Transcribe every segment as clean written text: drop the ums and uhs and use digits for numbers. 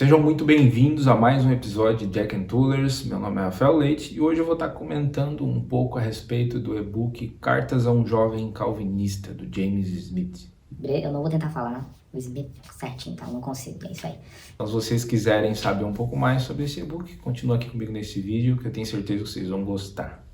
Sejam muito bem-vindos a mais um episódio de Jack and Toolers. Meu nome é Rafael Leite e hoje eu vou estar comentando um pouco a respeito do e-book Cartas a um Jovem Calvinista, do James Smith. Eu não vou tentar falar o Smith certinho, tá? Eu não consigo, é isso aí. Então, se vocês quiserem saber um pouco mais sobre esse e-book, continua aqui comigo nesse vídeo que eu tenho certeza que vocês vão gostar.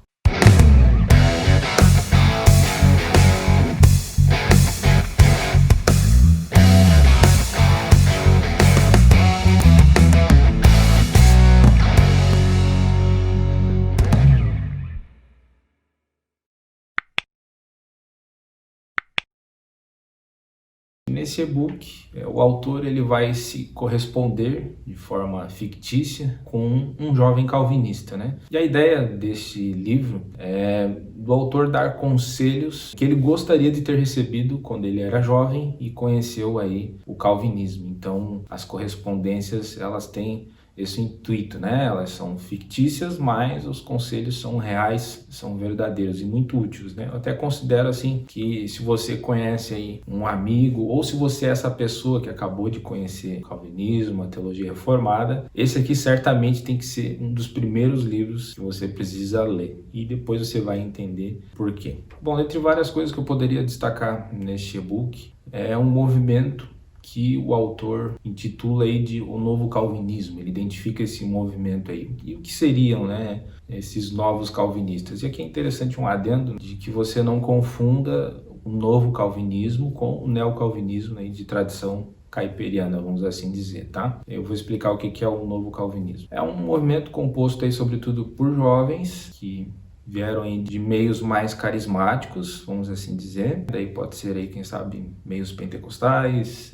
Nesse e-book, o autor ele vai se corresponder de forma fictícia com um jovem calvinista, né? E a ideia desse livro é do autor dar conselhos que ele gostaria de ter recebido quando ele era jovem e conheceu aí o calvinismo. Então, as correspondências, elas têm esse intuito, né? Elas são fictícias, mas os conselhos são reais, são verdadeiros e muito úteis, né? Eu até considero assim que se você conhece aí um amigo ou se você é essa pessoa que acabou de conhecer o calvinismo, a teologia reformada, esse aqui certamente tem que ser um dos primeiros livros que você precisa ler e depois você vai entender por quê. Bom, entre várias coisas que eu poderia destacar neste e-book, é um movimento que o autor intitula aí de o novo calvinismo. Ele identifica esse movimento aí. E o que seriam, né, esses novos calvinistas? E aqui é interessante um adendo de que você não confunda o novo calvinismo com o neocalvinismo aí de tradição caipiriana, vamos assim dizer, tá? Eu vou explicar o que é o novo calvinismo. É um movimento composto aí sobretudo por jovens que vieram aí de meios mais carismáticos, vamos assim dizer. Daí pode ser aí, quem sabe, meios pentecostais,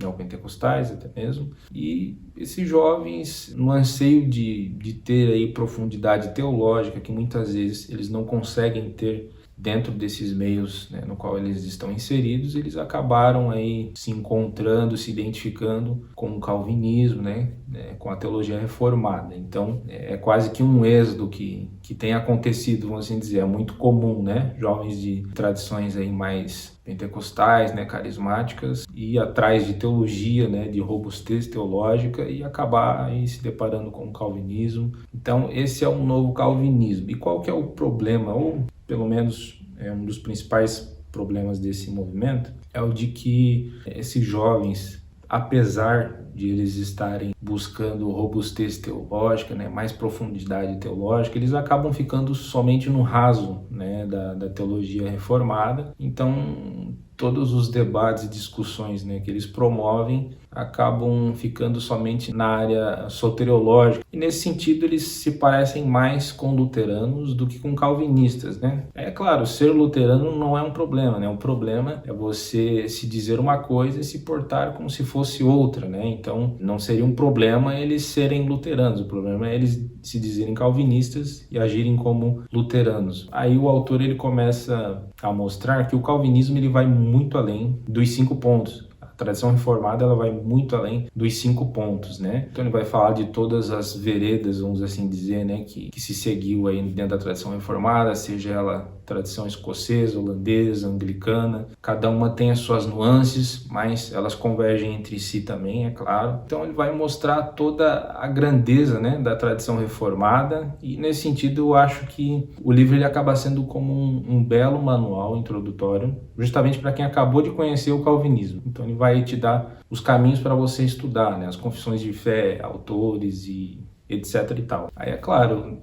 neopentecostais até mesmo. E esses jovens, no anseio de ter aí profundidade teológica, que muitas vezes eles não conseguem ter dentro desses meios, né, no qual eles estão inseridos, eles acabaram aí se encontrando, se identificando com o calvinismo, né, com a teologia reformada. Então, é quase que um êxodo que tem acontecido, vamos assim dizer, é muito comum, né, jovens de tradições aí mais pentecostais, né, carismáticas, ir atrás de teologia, né, de robustez teológica e acabar aí se deparando com o calvinismo. Então, esse é um novo calvinismo. E qual que é o problema, ou pelo menos é um dos principais problemas desse movimento, é o de que esses jovens, apesar de eles estarem buscando robustez teológica, né, mais profundidade teológica, eles acabam ficando somente no raso, né, da teologia reformada. Então, todos os debates e discussões, né, que eles promovem acabam ficando somente na área soteriológica. E nesse sentido, eles se parecem mais com luteranos do que com calvinistas, né? É claro, ser luterano não é um problema, né? O problema é você se dizer uma coisa e se portar como se fosse outra, né? Então, não seria um problema eles serem luteranos, o problema é eles se dizerem calvinistas e agirem como luteranos. Aí o autor ele começa a mostrar que o calvinismo ele vai muito além dos 5 pontos. A tradição reformada ela vai muito além dos 5 pontos, né? Então ele vai falar de todas as veredas, vamos assim dizer, né, que se seguiu aí dentro da tradição reformada, seja ela tradição escocesa, holandesa, anglicana. Cada uma tem as suas nuances, mas elas convergem entre si também, é claro. Então ele vai mostrar toda a grandeza, né, da tradição reformada e nesse sentido eu acho que o livro ele acaba sendo como um belo manual introdutório, justamente para quem acabou de conhecer o calvinismo. Então ele vai te dar os caminhos para você estudar, né, as confissões de fé, autores e etc e tal. Aí é claro,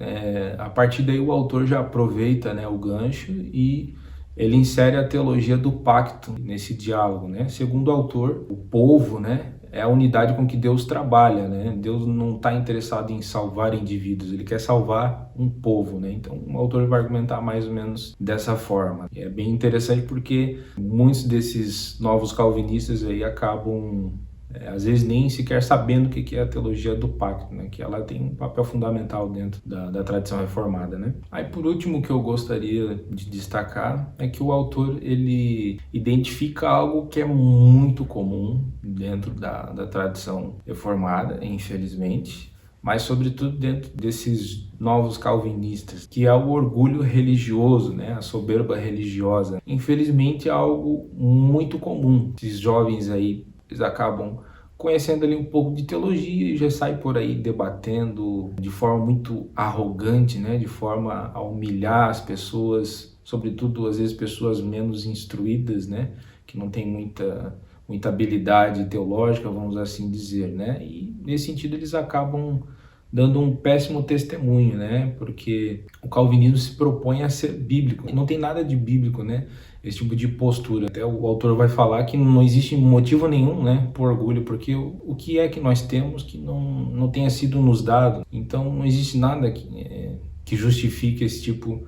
a partir daí o autor já aproveita, né, o gancho e ele insere a teologia do pacto nesse diálogo, né? Segundo o autor, o povo, né, é a unidade com que Deus trabalha, né? Deus não está interessado em salvar indivíduos, ele quer salvar um povo, né? Então o autor vai argumentar mais ou menos dessa forma. E é bem interessante porque muitos desses novos calvinistas aí acabam às vezes nem sequer sabendo o que é a teologia do pacto, né? Que ela tem um papel fundamental dentro da tradição reformada, né? Aí por último o que eu gostaria de destacar é que o autor ele identifica algo que é muito comum dentro da tradição reformada, infelizmente, mas sobretudo dentro desses novos calvinistas, que é o orgulho religioso, né? A soberba religiosa. Infelizmente é algo muito comum. Esses jovens aí eles acabam conhecendo ali um pouco de teologia e já sai por aí debatendo de forma muito arrogante, né? De forma a humilhar as pessoas, sobretudo às vezes pessoas menos instruídas, né? Que não tem muita habilidade teológica, vamos assim dizer, né? E nesse sentido eles acabam dando um péssimo testemunho, né? Porque o calvinismo se propõe a ser bíblico. E não tem nada de bíblico, né? Esse tipo de postura. Até o autor vai falar que não existe motivo nenhum, né, por orgulho, porque o que é que nós temos que não tenha sido nos dado? Então não existe nada que justifique esse tipo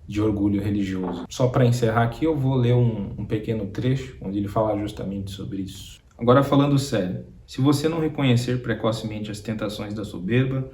de orgulho religioso. Só para encerrar aqui, eu vou ler um pequeno trecho onde ele fala justamente sobre isso. Agora falando sério, se você não reconhecer precocemente as tentações da soberba,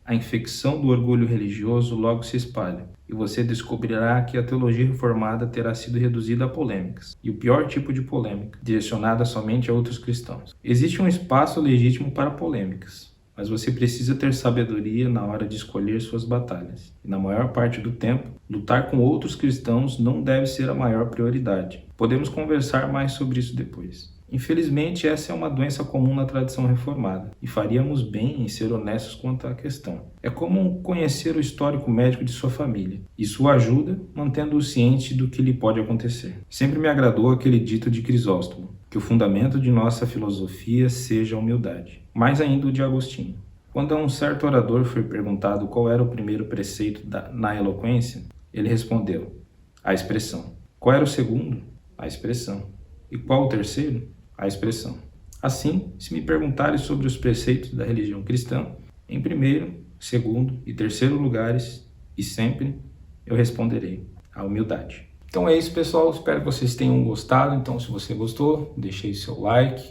a infecção do orgulho religioso logo se espalha, e você descobrirá que a teologia reformada terá sido reduzida a polêmicas, e o pior tipo de polêmica, direcionada somente a outros cristãos. Existe um espaço legítimo para polêmicas, mas você precisa ter sabedoria na hora de escolher suas batalhas. E na maior parte do tempo, lutar com outros cristãos não deve ser a maior prioridade. Podemos conversar mais sobre isso depois. Infelizmente, essa é uma doença comum na tradição reformada, e faríamos bem em ser honestos quanto à questão. É como conhecer o histórico médico de sua família. Isso ajuda, mantendo-o ciente do que lhe pode acontecer. Sempre me agradou aquele dito de Crisóstomo, que o fundamento de nossa filosofia seja a humildade. Mais ainda o de Agostinho. Quando a um certo orador foi perguntado qual era o primeiro preceito na eloquência, ele respondeu: a expressão. Qual era o segundo? A expressão. E qual o terceiro? A expressão. Assim, se me perguntarem sobre os preceitos da religião cristã, em primeiro, segundo e terceiro lugares, e sempre, eu responderei: a humildade. Então é isso, pessoal. Espero que vocês tenham gostado. Então, se você gostou, deixe aí seu like,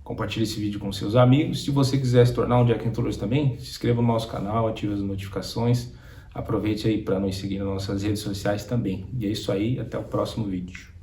compartilhe esse vídeo com seus amigos. Se você quiser se tornar um Jack Enthusiast também, se inscreva no nosso canal, ative as notificações. Aproveite aí para nos seguir nas nossas redes sociais também. E é isso aí, até o próximo vídeo.